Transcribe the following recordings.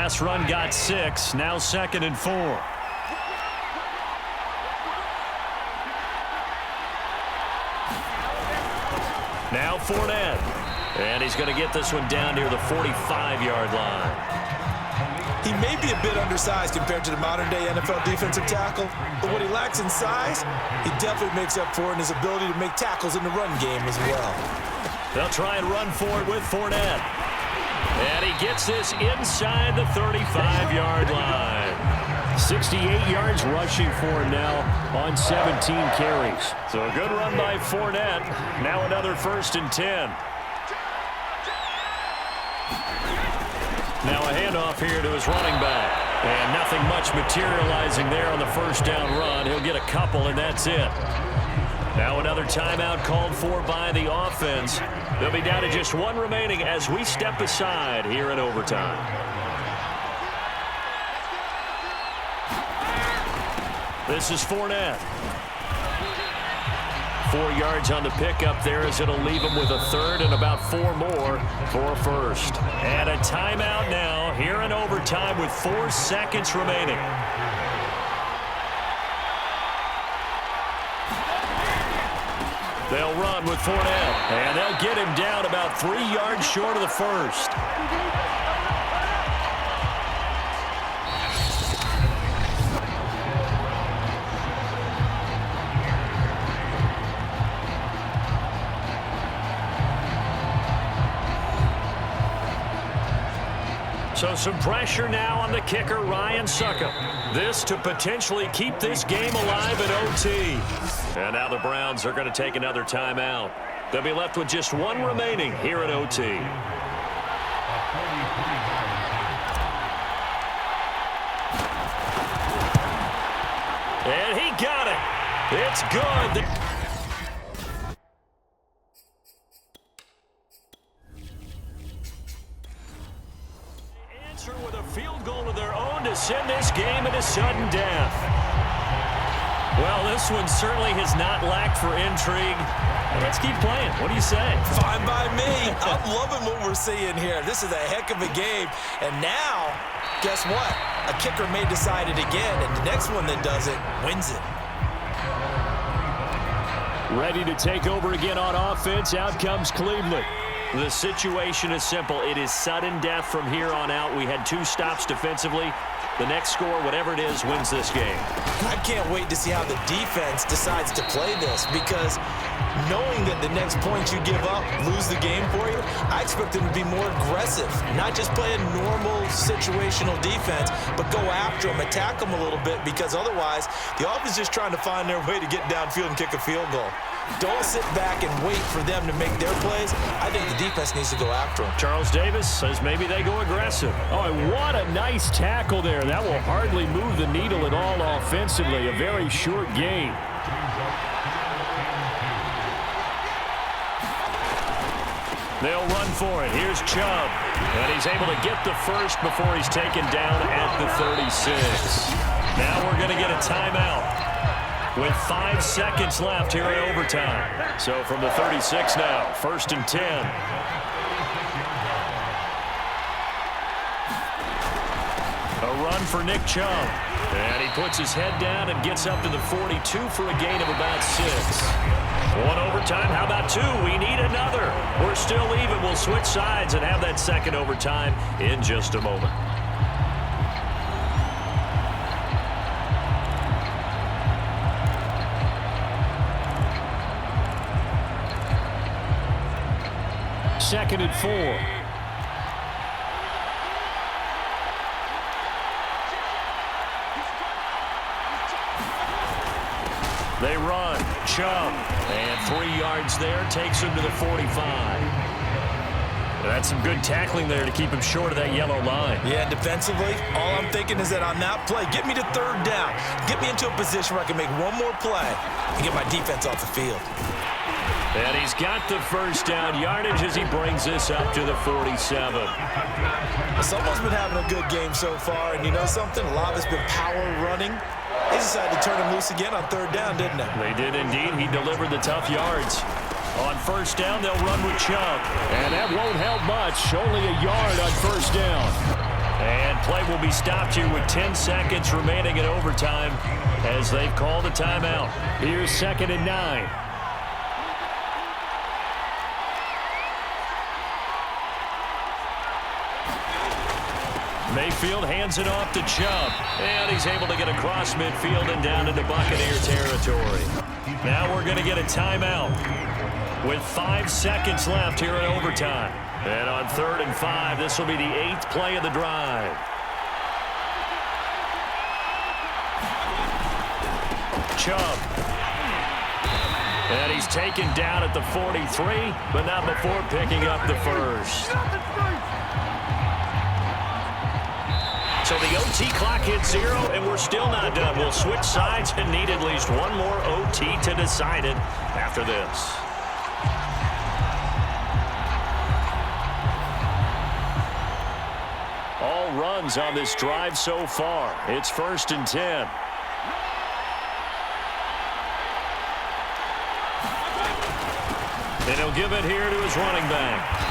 last run got 6. Now 2nd and 4. Now Fournette. And he's going to get this one down near the 45-yard line. He may be a bit undersized compared to the modern-day NFL defensive tackle, but what he lacks in size, he definitely makes up for in his ability to make tackles in the run game as well. They'll try and run for it with Fournette. And he gets this inside the 35-yard line. 68 yards rushing for him now on 17 carries. So a good run by Fournette. Now another 1st and 10. Now a handoff here to his running back. And nothing much materializing there on the 1st down run. He'll get a couple, and that's it. Now another timeout called for by the offense. They'll be down to just 1 remaining as we step aside here in overtime. This is Fournette. 4 yards on the pickup there as it'll leave him with a 3rd and about 4 more for a 1st. And a timeout now here in overtime with 4 seconds remaining. They'll run with Fournette, and they'll get him down about 3 yards short of the 1st. So some pressure now on the kicker, Ryan Succop. This to potentially keep this game alive at OT. And now the Browns are going to take another timeout. They'll be left with just 1 remaining here at OT. And he got it. It's good. With a field goal of their own to send this game into sudden death. Well, this one certainly has not lacked for intrigue. Let's keep playing. What do you say? Fine by me. I'm loving what we're seeing here. This is a heck of a game. And now, guess what? A kicker may decide it again, and the next one that does it wins it. Ready to take over again on offense. Out comes Cleveland. The situation is simple. It is sudden death from here on out. We had 2 stops defensively. The next score, whatever it is, wins this game. I can't wait to see how the defense decides to play this, because knowing that the next point you give up lose the game for you, I expect them to be more aggressive, not just play a normal situational defense, but go after them, attack them a little bit, because otherwise the offense is just trying to find their way to get downfield and kick a field goal. Don't sit back and wait for them to make their plays. I think the defense needs to go after them. Charles Davis says maybe they go aggressive. Oh, and what a nice tackle there. That will hardly move the needle at all offensively. A very short gain. They'll run for it. Here's Chubb. And he's able to get the 1st before he's taken down at the 36. Now we're going to get a timeout with 5 seconds left here in overtime. So from the 36 now, 1st and 10. A run for Nick Chubb. And he puts his head down and gets up to the 42 for a gain of about 6. 1 overtime. How about 2? We need another. We're still even. We'll switch sides and have that 2nd overtime in just a moment. Second and 4. They run. Chubb. And 3 yards there. Takes him to the 45. That's some good tackling there to keep him short of that yellow line. Yeah, defensively, all I'm thinking is that on that play, get me to 3rd down. Get me into a position where I can make one more play and get my defense off the field. And he's got the 1st down yardage as he brings this up to the 47. Someone's been having a good game so far, and you know something? A lot of it's been power running. They decided to turn him loose again on 3rd down, didn't they? They did indeed. He delivered the tough yards. On 1st down, they'll run with Chubb. And that won't help much. Only a yard on 1st down. And play will be stopped here with 10 seconds remaining in overtime as they've called a timeout. Here's 2nd and 9. Mayfield hands it off to Chubb, and he's able to get across midfield and down into Buccaneer territory. Now we're going to get a timeout with 5 seconds left here in overtime. And on 3rd and 5, this will be the 8th play of the drive. Chubb. And he's taken down at the 43, but not before picking up the first. So the OT clock hits 0, and we're still not done. We'll switch sides and need at least one more OT to decide it after this. All runs on this drive so far. It's 1st and 10. And he'll give it here to his running back.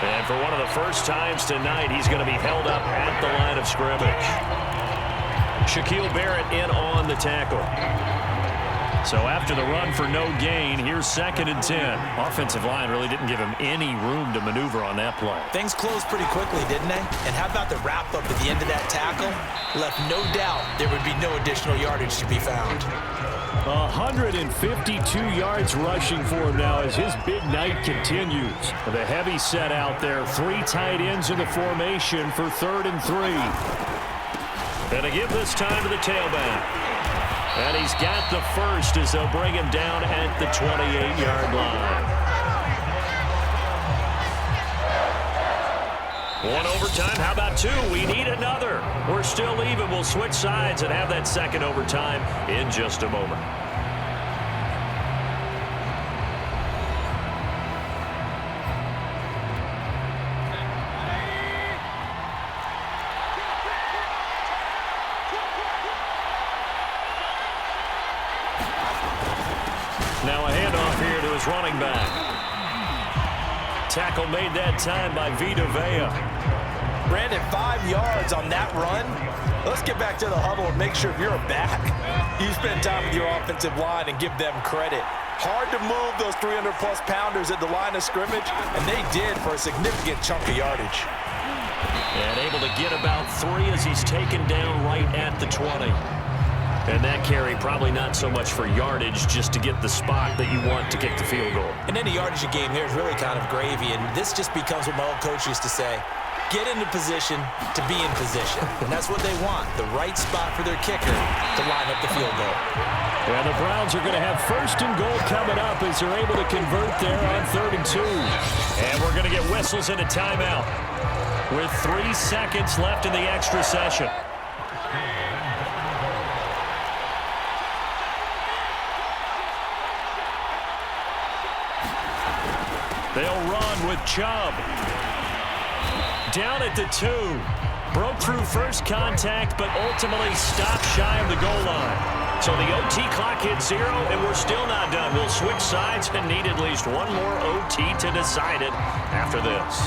And for one of the first times tonight, he's going to be held up at the line of scrimmage. Shaquille Barrett in on the tackle. So after the run for no gain, here's 2nd and 10. Offensive line really didn't give him any room to maneuver on that play. Things closed pretty quickly, didn't they? And how about the wrap-up at the end of that tackle? Left no doubt there would be no additional yardage to be found. 152 yards rushing for him now as his big night continues. The heavy set out there. 3 tight ends in the formation for 3rd and 3. And to give this time to the tailback. And he's got the first as they'll bring him down at the 28-yard line. 1 overtime. How about 2? We need another. We're still even. We'll switch sides and have that 2nd overtime in just a moment. Now a handoff here to his running back. Tackle made that time by Vita Vea. Brandon, 5 yards on that run. Let's get back to the huddle and make sure if you're a back, you spend time with your offensive line and give them credit. Hard to move those 300-plus pounders at the line of scrimmage, and they did for a significant chunk of yardage. And able to get about 3 as he's taken down right at the 20. And that carry probably not so much for yardage, just to get the spot that you want to kick the field goal. And any yardage game there is really kind of gravy, and this just becomes what my old coach used to say. Get into position to be in position. And that's what they want, the right spot for their kicker to line up the field goal. And the Browns are going to have 1st and goal coming up as they're able to convert there on 3rd and 2. And we're going to get whistles and a timeout with 3 seconds left in the extra session. They'll run with Chubb. Down at the 2. Broke through first contact, but ultimately stopped shy of the goal line. So the OT clock hits 0, and we're still not done. We'll switch sides and need at least one more OT to decide it after this.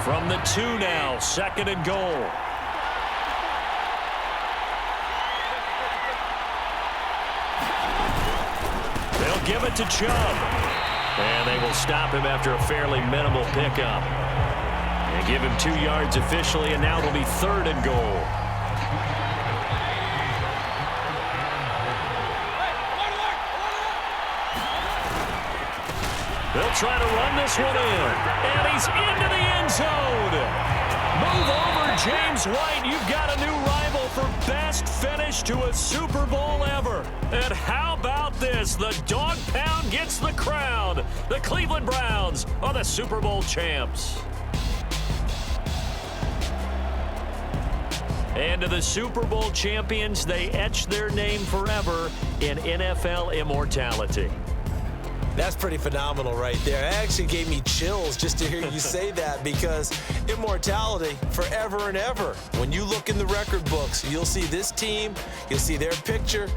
From the 2 now, 2nd and goal. They'll give it to Chubb. And they will stop him after a fairly minimal pickup. And give him 2 yards officially, and now it'll be 3rd and goal. They'll try to run this one in. And he's into the end zone. Move over, James White. You've got a new rival for best finish to a Super Bowl ever. And how about this? The dog pound gets the crown. The Cleveland Browns are the Super Bowl champs. And to the Super Bowl champions, they etch their name forever in NFL immortality. That's pretty phenomenal right there. It actually gave me chills just to hear you say that, because immortality forever and ever. When you look in the record books, you'll see this team, you'll see their picture,